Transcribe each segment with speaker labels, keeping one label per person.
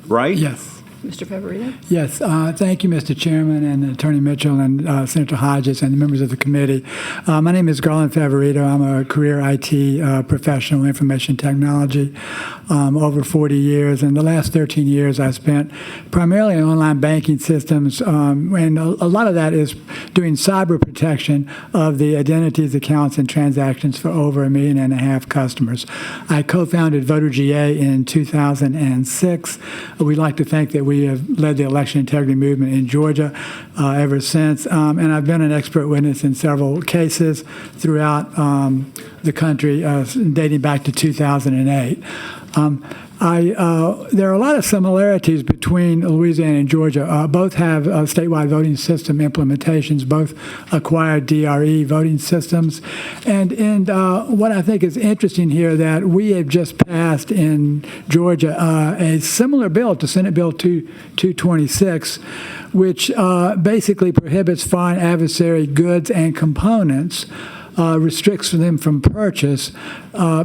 Speaker 1: right?
Speaker 2: Yes.
Speaker 3: Mr. Favorito?
Speaker 2: Yes, thank you, Mr. Chairman, and Attorney Mitchell, and Senator Hodges, and the members of the committee. My name is Garland Favorito. I'm a career IT professional, information technology, over 40 years. And the last 13 years I spent primarily in online banking systems, and a lot of that is doing cyber protection of the identities, accounts, and transactions for over 1.5 million customers. I co-founded Voter GA in 2006. We'd like to think that we have led the election integrity movement in Georgia ever since, and I've been an expert witness in several cases throughout the country dating back to 2008. There are a lot of similarities between Louisiana and Georgia. Both have statewide voting system implementations. Both acquired DRE voting systems. And what I think is interesting here that we have just passed in Georgia a similar bill to Senate Bill 226, which basically prohibits foreign adversary goods and components, restricts them from purchase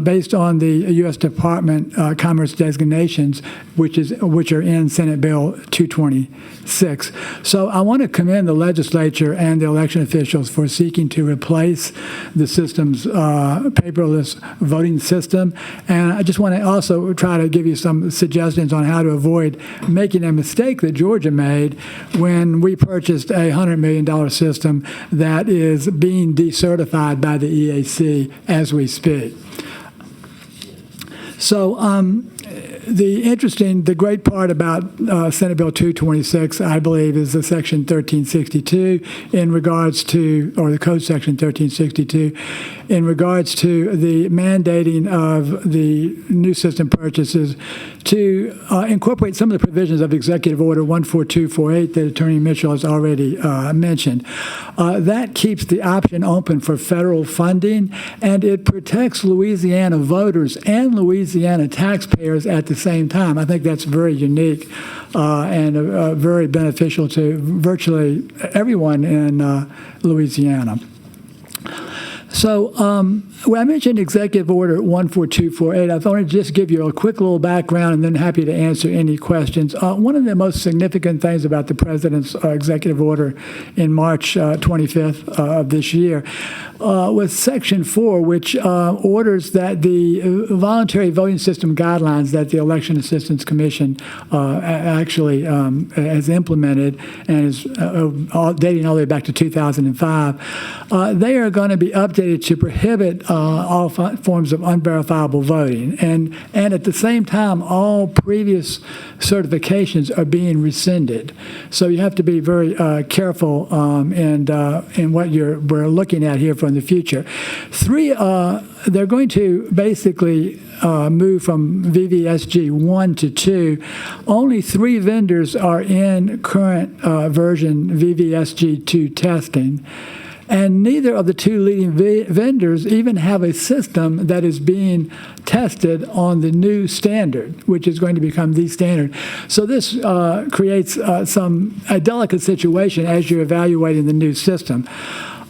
Speaker 2: based on the U.S. Department Commerce designations, which are in Senate Bill 226. So I want to commend the legislature and the election officials for seeking to replace the system's paperless voting system. And I just want to also try to give you some suggestions on how to avoid making a mistake that Georgia made when we purchased a $100 million system that is being decertified by the EAC as we speak. So the great part about Senate Bill 226, I believe, is the Section 1362 in regards to, or the Code Section 1362, in regards to the mandating of the new system purchases to incorporate some of the provisions of Executive Order 14248 that Attorney Mitchell has already mentioned. That keeps the option open for federal funding, and it protects Louisiana voters and Louisiana taxpayers at the same time. I think that's very unique and very beneficial to virtually everyone in Louisiana. So when I mentioned Executive Order 14248, I thought I'd just give you a quick little background and then happy to answer any questions. One of the most significant things about the President's executive order in March 25th of this year was Section 4, which orders that the voluntary voting system guidelines that the Election Assistance Commission actually has implemented and is dating all the way back to 2005, they are going to be updated to prohibit all forms of unverifiable voting. And at the same time, all previous certifications are being rescinded. So you have to be very careful in what we're looking at here for the future. They're going to basically move from VVSG 1 to 2. Only 3 vendors are in current version VVSG 2 testing. And neither of the 2 leading vendors even have a system that is being tested on the new standard, which is going to become the standard. So this creates a delicate situation as you're evaluating the new system.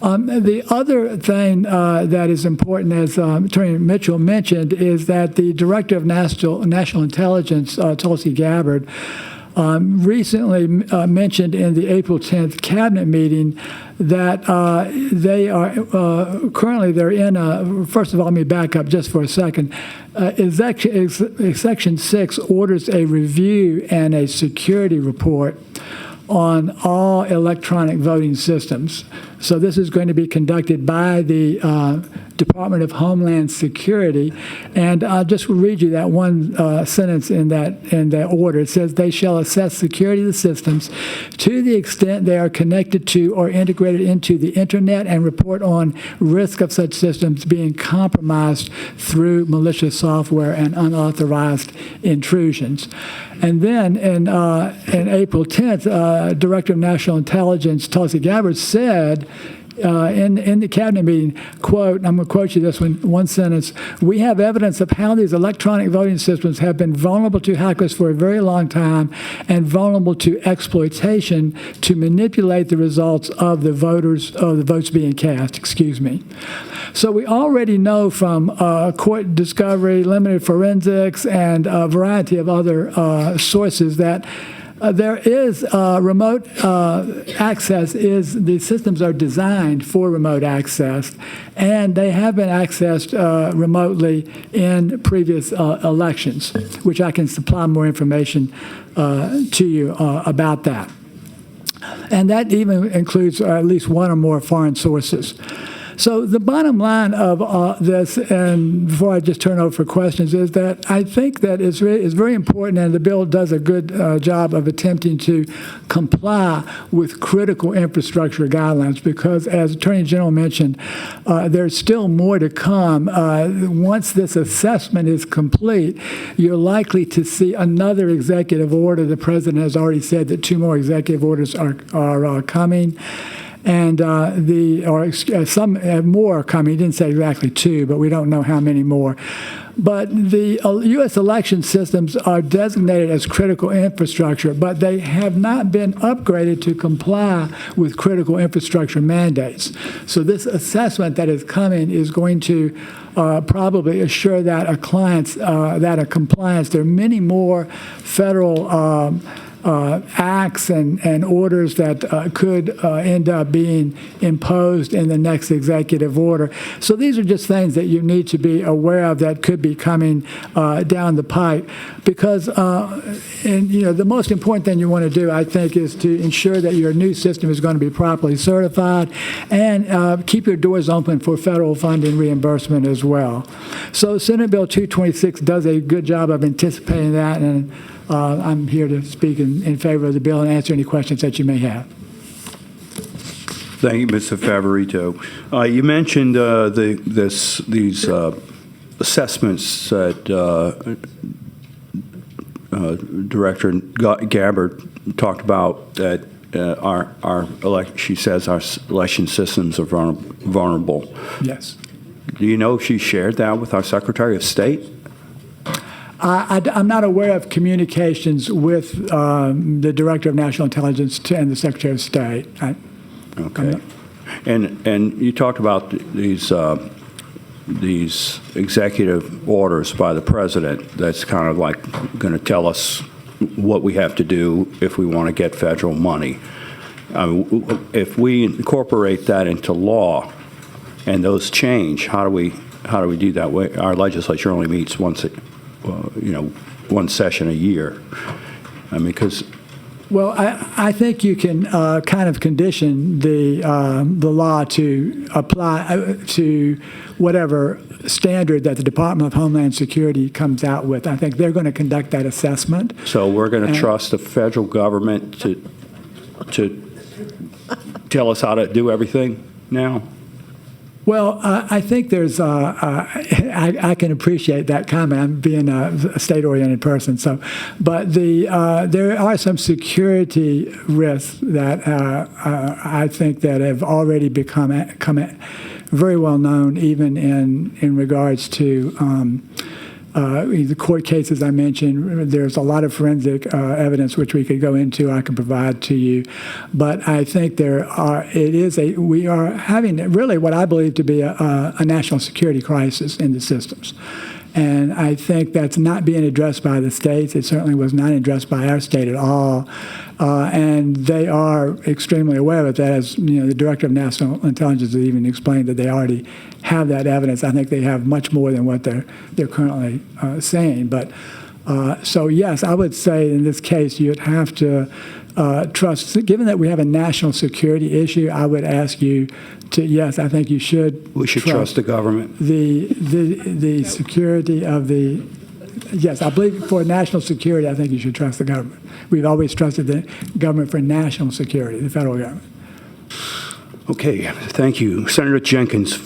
Speaker 2: The other thing that is important, as Attorney Mitchell mentioned, is that the Director of National Intelligence, Tulsi Gabbard, recently mentioned in the April 10th cabinet meeting that they are currently they're in first of all, let me back up just for a second. Section 6 orders a review and a security report on all electronic voting systems. So this is going to be conducted by the Department of Homeland Security, and I'll just read you that one sentence in that order. It says, "They shall assess security of the systems to the extent they are connected to or integrated into the internet and report on risk of such systems being compromised through malicious software and unauthorized intrusions." And then in April 10th, Director of National Intelligence Tulsi Gabbard said in the cabinet meeting, quote, I'm going to quote you this one sentence, "We have evidence of how these electronic voting systems have been vulnerable to hackers for a very long time and vulnerable to exploitation to manipulate the results of the votes being cast," excuse me. So we already know from court discovery, limited forensics, and a variety of other sources that there is remote access. The systems are designed for remote access, and they have been accessed remotely in previous elections, which I can supply more information to you about that. And that even includes at least one or more foreign sources. So the bottom line of this, and before I just turn over for questions, is that I think that it's very important, and the bill does a good job of attempting to comply with critical infrastructure guidelines, because, as Attorney General mentioned, there's still more to come. Once this assessment is complete, you're likely to see another executive order. The President has already said that 2 more executive orders are coming. And some more are coming. He didn't say exactly 2, but we don't know how many more. But the U.S. election systems are designated as critical infrastructure, but they have not been upgraded to comply with critical infrastructure mandates. So this assessment that is coming is going to probably assure that a compliance. There are many more federal acts and orders that could end up being imposed in the next executive order. So these are just things that you need to be aware of that could be coming down the pipe, because the most important thing you want to do, I think, is to ensure that your new system is going to be properly certified, and keep your doors open for federal funding reimbursement as well. So Senate Bill 226 does a good job of anticipating that, and I'm here to speak in favor of the bill and answer any questions that you may have.
Speaker 1: Thank you, Mr. Favorito. You mentioned these assessments that Director Gabbard talked about, that she says our election systems are vulnerable.
Speaker 2: Yes.
Speaker 1: Do you know if she shared that with our Secretary of State?
Speaker 2: I'm not aware of communications with the Director of National Intelligence and the Secretary of State.
Speaker 1: Okay. And you talked about these executive orders by the President that's kind of like going to tell us what we have to do if we want to get federal money. If we incorporate that into law and those change, how do we do that? Our legislature only meets once one session a year. I mean, because.
Speaker 2: Well, I think you can kind of condition the law to apply to whatever standard that the Department of Homeland Security comes out with. I think they're going to conduct that assessment.
Speaker 1: So we're going to trust the federal government to tell us how to do everything now?
Speaker 2: Well, I think there's, I can appreciate that comment. I'm being a state-oriented person, but there are some security risks that I think that have already become very well known, even in regards to the court cases I mentioned. There's a lot of forensic evidence which we could go into. I can provide to you, but I think we are having really what I believe to be a national security crisis in the systems. And I think that's not being addressed by the states. It certainly was not addressed by our state at all. And they are extremely aware of that. As the Director of National Intelligence has even explained that they already have that evidence. I think they have much more than what they're currently saying. But so yes, I would say in this case you'd have to trust. Given that we have a national security issue, I would ask you to, yes, I think you should.
Speaker 1: We should trust the government.
Speaker 2: The security of the. Yes, I believe for national security, I think you should trust the government. We've always trusted the government for national security, the federal government.
Speaker 1: Okay, thank you. Senator Jenkins.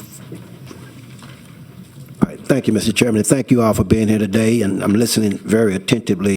Speaker 3: All right, thank you, Mr. Chairman, and thank you all for being here today, and I'm listening very attentively.